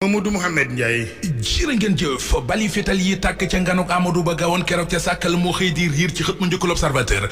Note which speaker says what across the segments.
Speaker 1: Mamadou Mouhamed Ndiaye.
Speaker 2: jërë ngeen jëf bali fetal yi tàkk ca nganuk Amadou Ba gawoon keroog ca sàkkal moo xëy di riir ci xët mu njëkk l'Observateur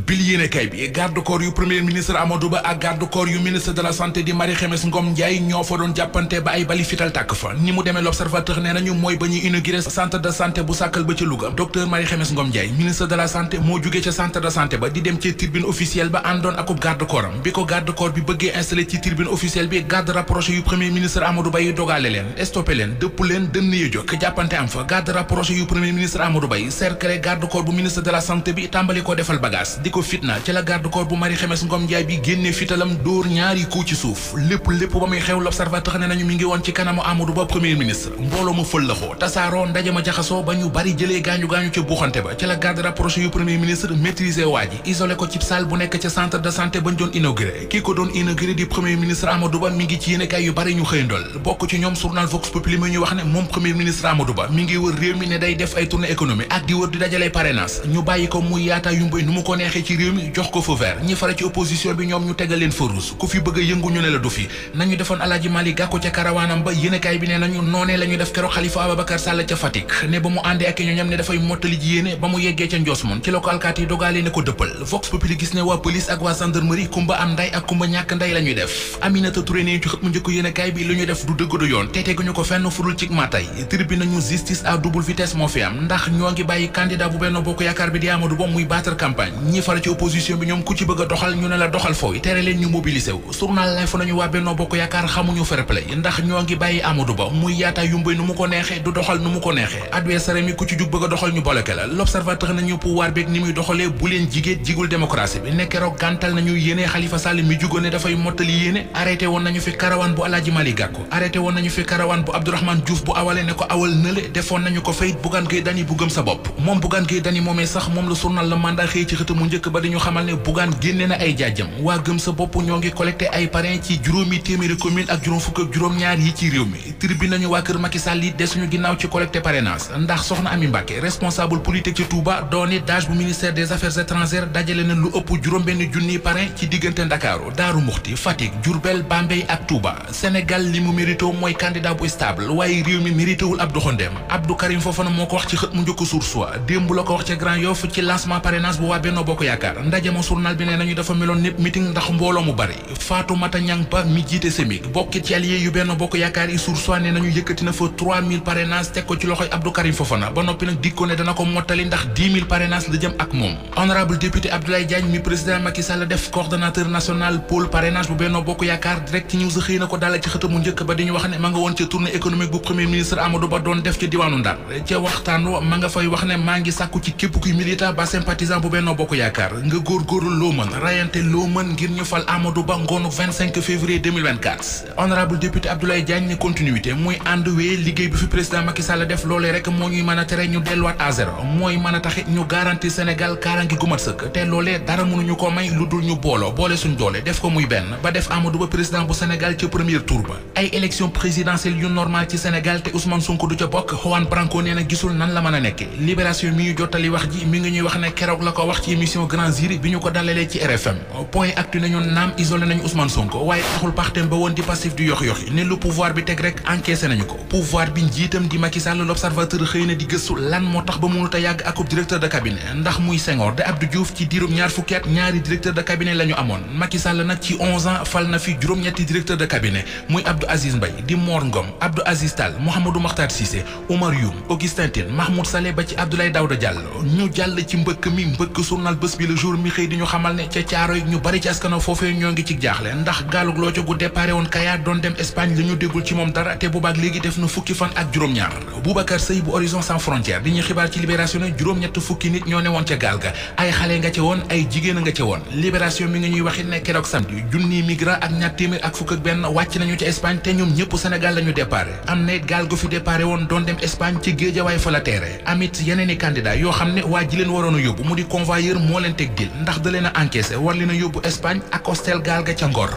Speaker 2: bil yéene kay bi garde corps yu premier ministre Amadou Ba ak garde corps yu ministre de la santé di Marie Khemesse Ngom Ndiaye ñoo fa doon jàppante ba ay bali fetal tàkk fa ni mu demee l'Observateur nee nañu mooy ba ñuy inauguré centre de santé bu sàkkal ba ca Louga docteur Marie Khemesse Ngom Ndiaye ministre de la santé moo jógee ca centre de santé ba di dem ci tribune officielle ba àndoon akub garde corps am bi ko garde corps bi bëggee installé ci tribune officielle bi garde rapproché yu premier ministre Amadou Ba yi dogaale leen stoppé leen dëpp leen dënn yi jóg jàppante am fa garde rapproché yu premier ministre Amadou Ba yi cerclé garde corps bu ministre de la santé bi tàmbali ko defal bagage di ko fitna ci la garde corps bu Marie Khemesse Ngom Ndiaye bi génnee fitalam dóor ñaari coup ci suuf lépp ba muy xew l'Observateur ne nañu mi ngi woon ci kanamu Amadou Ba premier ministre mbooloo ma fëllaxoo tasaaroo ndaje ma jaxasoo ba ñu bari jëlee gaañu-gaañu ca buuxante ba ci la garde rapproché yu premier ministre maîtriser waa ji isolé ko ci salle bu nekk ca centre de santé bañ doon inauguré kii ko doon inauguré di premier ministre Amadou Ba mi ngi ci yéenekaay yu bari ñu xëyandool bokk ci ñoom journal Vox Populi mi ñu wax ne moom premier ministre Amadou Ba mi ngi wër réew mi ne day def ay tournée économique ak di wër di dajalay parrainage ñu bàyyi ko muy yaata yumbay nu mu ko neexee ci réew mi jox ko feu vert ñi fara ci opposition bi ñoom ñu tegal leen feu rouge ku fi bëgg a yëngu ñu ne la du fi nañu defoon Alaaji Malick Gakou ca karawaanam ba yéenekaay bi ne nañu noonee la ñu def keroog Khalifa Ababacar Sall ca Fatick ne ba mu àndee ak ñoñam ne dafay mottali ji yéene ba mu yeggee ca Ndiosmone ci la ko alkaati yi dogaale ne ko dëppal Vox Populi gis ne waa police ak waa gendarmerie kumba am nday ak kumba ñàkk nday la ñuy def Aminata Touré ne ci xët mu njëkk yéenekaay bi lu ñu def du dëgg du yoon te teguñu ko fenn furul ci matay tribune nañu justice à double vitesse moo fi am ndax ñoo ngi bàyyi candidat bu Benno Bokk Yaakaar bi di Amadou Ba muy battre campagne ñi fara ci opposition bi ñoom ku ci bëgg a doxal ñu ne la doxal fooy tere leen ñu mobilisé wu journal lay fa nañu waa Benno Bokk Yaakaar xamuñu fair play ndax ñoo ngi bàyyi Amadou Ba muy yaata yumbay nu mu ko neexee du doxal nu mu ko neexee adversaire mi ku ci jug bëgg a doxal ñu bloqué la l'Observateur nañu pouvoir beeg ni muy doxalee bu leen jigul démocratie bi nekkeroog gàntal nañu yéene Khalifa Sall mi jugoon ne dafay mottali yéene arrêté woon nañu fi karawaan bu Alaaji Malick Gakou arrêté woon nañu fi karawaan bu Abdourahmane Diouf bu awale ne ko awal nële defoon nañu ko fayit Bougane Gueye Dany bu gëm sa bopp moom Bougane Gueye Dany moomee sax moom la journal Le Mandat xëy ci xëta mu njëkk ba dañu xamal ne Bougane génne na ay jaajam waa gëm sa bopp ñoo ngi collecté ay parrain ci juróomi téeméeri commune ak juróom fukk ak juróom-ñaar yi ci réew mi tribune nañu waa kër Macky Sall yi desuñu ginnaaw ci collecté parrainage ndax soxna Ami Mbacké responsable politique ci Touba dooni DAGE bu ministère des affaires étrangères dajale na lu ëpp juróom-benn junniy parrain ci diggante Ndakaaru Daaru Muxti Fatick Diourbel Bambey ak Touba Sénégal li mu mérito mooy candidat bu stable waaye réew mi méritewul ab doxandeem Abdou Karim Fofana moo ko wax ci xët mu njëkk Source A démb la ko wax ca Grand Yoff ci lancement parrainage bu waa Benno Bokk Yaakaar ndaje ma journal bi ne nañu dafa meloon népp meeting ndax mbooloo mu bari Fatoumata Niang Ba mi jiite Semik bokk ci allié yu Benno Bokk Yaakaar yi Source A ne nañu yëkkati na fa 3000 parrainage teg ko ci loxoy Abdou Karim Fofana ba noppi nag dik ko ne dana ko mottali ndax 10 000 parrainage la jëm ak moom honorable député Abdoulaye Diagne mi président Macky Sall def coordonnateur national pôle parrainage bu Benno Bokk Yaakaar Direct News xëy na ko dalal ci xëtam mu njëkk ba dañu wax ne ma nga woon ca tournée économique bu premier ministre Amadou Ba doon def ci diwaanu Ndar ca waxtaan wa ma nga fay wax ne maa ngi sàkku ci képp kuy militant ba sympathisant bu Benno Bokk Yaakaar nga góorgóorlu loo mën rayante loo mën ngir ñu fal Amadou Ba ngoonu 25 février 2024 honorable député Abdoulaye Diagne ne continuité muy ànd wee liggéey bi fi président Macky Sall def loolee rek moo ñuy mën a tere ñu delluwaat à zéro mooy mën a taxit ñu garantir Sénégal kaaraange gu mat sëkk te loolee dara mënuñu ko may lu dul ñu boole suñ doole def ko muy benn ba def Amadou Ba président bu Sénégal ca premier tour ba ay élection présidentielle yu normal ci Sénégal te Ousmane Sonko du ca bokk Juan Branco nee na gisul nan la mën a nekke libération mi ñu jottali wax ji mi ngi ñuy wax ne keroog la ko wax ci émission Grand Jury bi ñu ko dalalee ci RFM point actu nañu naam isolé nañu Ousmane Sonko waaye taxul partem ba woon di passif di yox-yoxi ne lu pouvoir bi teg rek encaissé nañu ko pouvoir bi njiitam di Macky Sall l'Observateur xëy na di gëstu lan moo tax ba mënut a yàgg akub directeur de cabinet ndax muy Senghor de Abdou Diouf ci diirum ñaar fukki at ñaari directeur de cabinet la ñu amoon Macky Sall nag ci 11 ans fal na fi juróom-ñetti directeur de cabinet muy Abdou Aziz Mbaye di Mor Ngom Abdou Aziz Tall Mouhamadou Makhtar Cissé Oumar Youm Augustin Tine Mahmoud Saleh ba ci Abdoulaye Daouda Diallo ñu jàll ci mbëkk journal bés bi le jour mi xëy di ñu xamal ne ca Caaroy ñu bari ci askano foofee ñoo ngi ci jaaxle ndax gaalug loo ca gu déparé woon Kayar doon dem Espagne la ñu déggul ci moom dara te boobaak léegi def na fukki fan ak juróom-ñaar Boubacar Seye bu Horizon Sans Frontières di ñu xibaar ci Libération ne juróom-ñett fukki nit ñoo ne woon ca gaal ga ay xale nga ca woon ay jigéen a nga ca woon Libération mi nga ñuy waxit ne keroog samedi junniy migrant ak ñaar téeméer ak fukk ak benn wàcc nañu ca Espagne te ñoom ñëpp Sénégal la ñu déparé am na it gaal gu fi déparé woon doon dem Espagne ci Géejawaay fa la teere amit yeneen i candidat yoo xam ne waa ji leen waroon a yóbbu mu di convoyeur moo leen teg dil ndax da leen a encaissé war leen a yóbbu Espagne ak hostel gaal ga ca Ngor